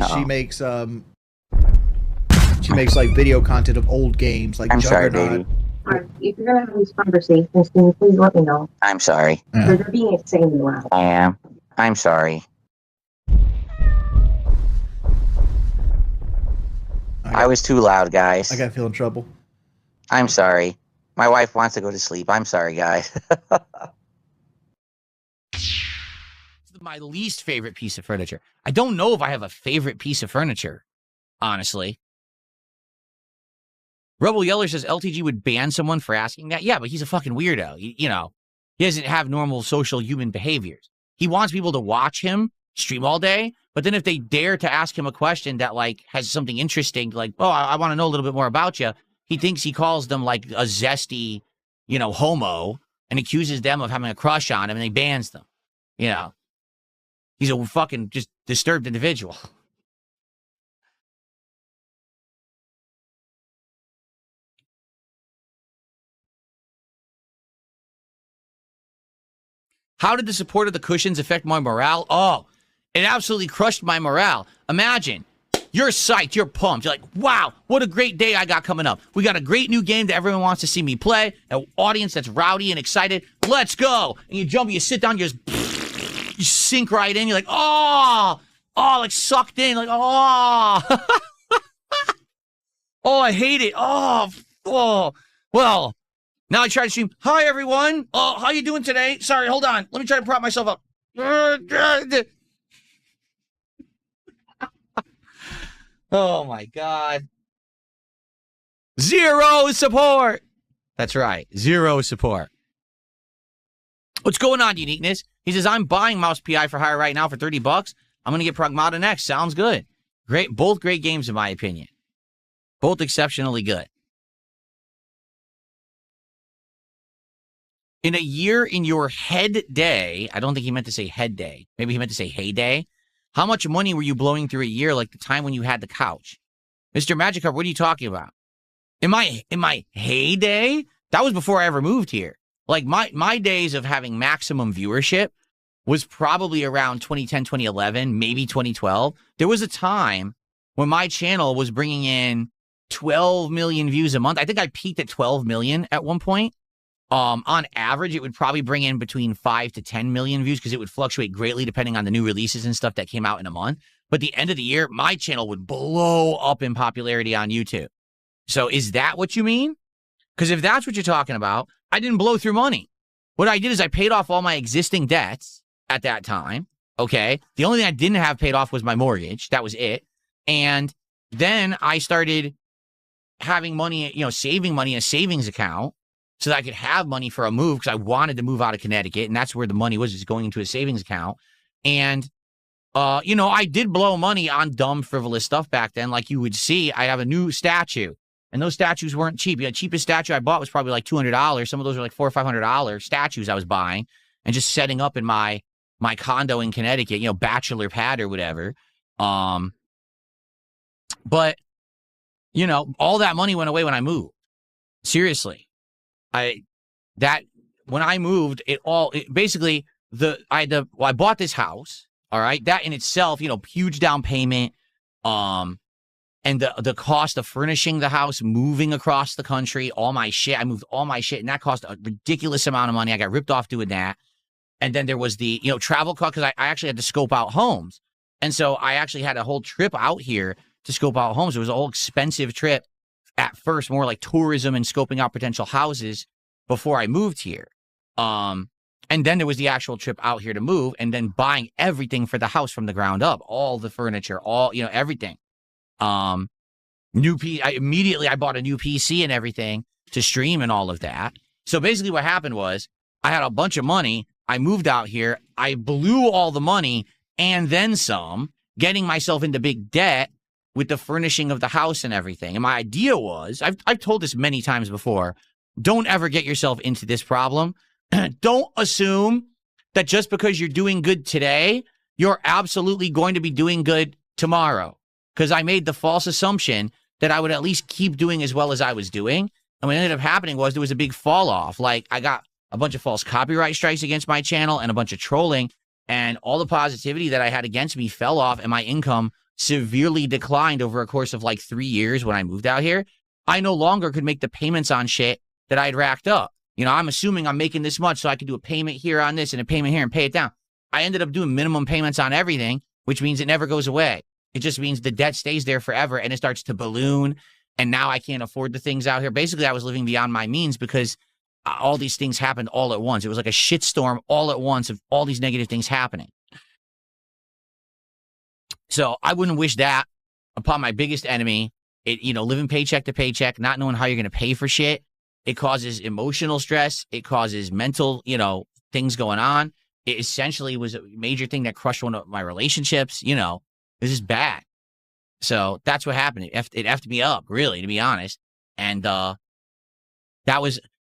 She makes like video content of old games, like I'm sorry, Juggernaut. baby. If you're gonna have these conversations, can you please let me know? I'm sorry. They're being insanely loud. I am. I'm sorry. I was too loud, guys. I gotta feel in trouble. I'm sorry. My wife wants to go to sleep. I'm sorry, guys. It's my least favorite piece of furniture. I don't know if I have a favorite piece of furniture, honestly. Rebel Yeller says LTG would ban someone for asking that. Yeah, but he's a fucking weirdo. You know, he doesn't have normal social human behaviors. He wants people to watch him stream all day, but then if they dare to ask him a question that, like, has something interesting, like, oh, I want to know a little bit more about you, he thinks he calls them, like, a zesty, you know, homo, and accuses them of having a crush on him, and he bans them. You know, he's a fucking just disturbed individual. How did the support of the cushions affect my morale? Oh, it absolutely crushed my morale. Imagine, you're psyched, you're pumped. You're like, wow, what a great day I got coming up. We got a great new game that everyone wants to see me play, an audience that's rowdy and excited. Let's go. And you jump, you sit down, you sink right in. You're like, oh, like sucked in. Like, oh. Oh, I hate it. Oh, well. Now I try to stream. Hi, everyone. Oh, how you doing today? Sorry, hold on. Let me try to prop myself up. Oh, my God. Zero support. That's right. Zero support. What's going on, Uniqueness? He says, I'm buying Mouse PI for hire right now for $30. I'm going to get Pragmata next. Sounds good. Great. Both great games, in my opinion. Both exceptionally good. In a year in your head day, I don't think he meant to say head day. Maybe he meant to say heyday. How much money were you blowing through a year, like the time when you had the couch? Mr. Magikarp, what are you talking about? In my heyday? That was before I ever moved here. Like, my days of having maximum viewership was probably around 2010, 2011, maybe 2012. There was a time when my channel was bringing in 12 million views a month. I think I peaked at 12 million at one point. On average, it would probably bring in between 5 to 10 million views because it would fluctuate greatly depending on the new releases and stuff that came out in a month. But at the end of the year, my channel would blow up in popularity on YouTube. So is that what you mean? Because if that's what you're talking about, I didn't blow through money. What I did is I paid off all my existing debts at that time. Okay. The only thing I didn't have paid off was my mortgage. That was it. And then I started having money, you know, saving money in a savings account, so that I could have money for a move because I wanted to move out of Connecticut, and that's where the money was, is going into a savings account. And, you know, I did blow money on dumb, frivolous stuff back then. Like you would see, I have a new statue, and those statues weren't cheap. The cheapest statue I bought was probably like $200. Some of those were like $400 or $500 statues I was buying and just setting up in my condo in Connecticut, you know, bachelor pad or whatever. But, you know, all that money went away when I moved. Seriously. When I moved, I bought this house. All right. That in itself, you know, huge down payment. And the cost of furnishing the house, moving across the country, all my shit. I moved all my shit, and that cost a ridiculous amount of money. I got ripped off doing that. And then there was the, you know, travel cost, because I actually had to scope out homes. And so I actually had a whole trip out here to scope out homes. It was a whole expensive trip. At first, more like tourism and scoping out potential houses before I moved here. And then there was the actual trip out here to move, and then buying everything for the house from the ground up, all the furniture, all, you know, everything. I bought a new PC and everything to stream and all of that. So basically what happened was I had a bunch of money. I moved out here. I blew all the money and then some, getting myself into big debt with the furnishing of the house and everything. And my idea was, I've told this many times before, don't ever get yourself into this problem. Don't assume that just because you're doing good today, you're absolutely going to be doing good tomorrow. Because I made the false assumption that I would at least keep doing as well as I was doing. And what ended up happening was there was a big fall off. Like, I got a bunch of false copyright strikes against my channel and a bunch of trolling, and all the positivity that I had against me fell off, and my income severely declined over a course of like 3 years when I moved out here. I no longer could make the payments on shit that I'd racked up. You know, I'm assuming I'm making this much, so I could do a payment here on this and a payment here and pay it down. I ended up doing minimum payments on everything, which means it never goes away. It just means the debt stays there forever and it starts to balloon. And now I can't afford the things out here. Basically, I was living beyond my means because all these things happened all at once. It was like a shitstorm all at once of all these negative things happening. So I wouldn't wish that upon my biggest enemy. It, you know, living paycheck to paycheck, not knowing how you're going to pay for shit. It causes emotional stress. It causes mental, you know, things going on. It essentially was a major thing that crushed one of my relationships. You know, this is bad. So that's what happened. It effed me up, really, to be honest. And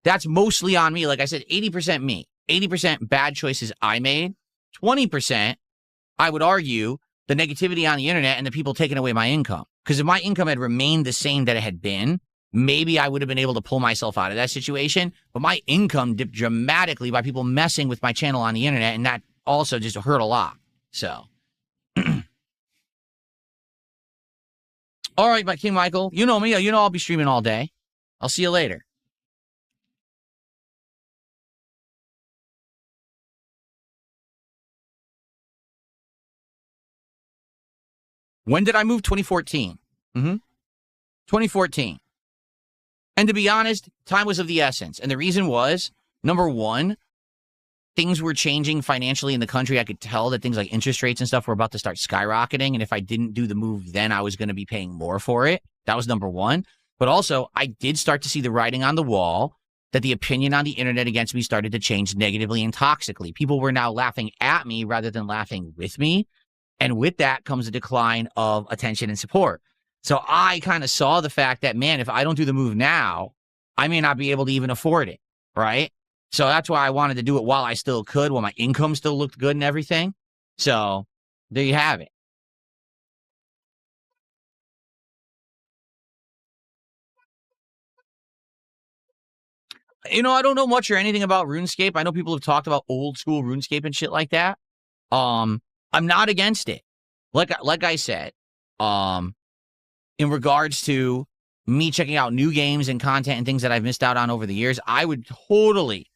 that's mostly on me. Like I said, 80% me, 80% bad choices I made, 20%, I would argue, the negativity on the internet and the people taking away my income. Because if my income had remained the same that it had been, maybe I would have been able to pull myself out of that situation. But my income dipped dramatically by people messing with my channel on the internet, and that also just hurt a lot. So, all right, my King Michael, you know me. You know I'll be streaming all day. I'll see you later. When did I move? 2014. 2014. And to be honest, time was of the essence. And the reason was, number one, things were changing financially in the country. I could tell that things like interest rates and stuff were about to start skyrocketing. And if I didn't do the move then, I was going to be paying more for it. That was number one. But also, I did start to see the writing on the wall that the opinion on the internet against me started to change negatively and toxically. People were now laughing at me rather than laughing with me. And with that comes a decline of attention and support. So I kind of saw the fact that, man, if I don't do the move now, I may not be able to even afford it, right? So that's why I wanted to do it while I still could, while my income still looked good and everything. So there you have it. You know, I don't know much or anything about RuneScape. I know people have talked about old school RuneScape and shit like that. I'm not against it. Like I said, in regards to me checking out new games and content and things that I've missed out on over the years, I would totally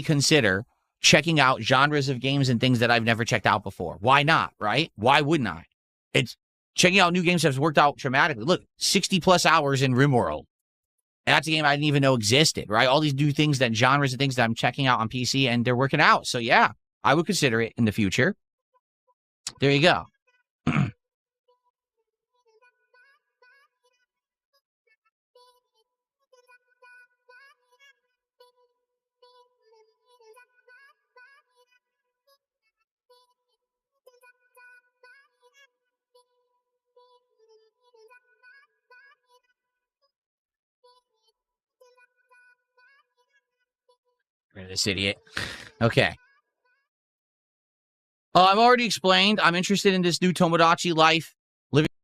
consider checking out genres of games and things that I've never checked out before. Why not, right? Why wouldn't I? It's checking out new games has worked out dramatically. Look, 60 plus hours in RimWorld. And that's a game I didn't even know existed, right? All these new things, that genres and things that I'm checking out on PC, and they're working out. So yeah, I would consider it in the future. There you go. This idiot. Okay. I've already explained. I'm interested in this new Tomodachi life.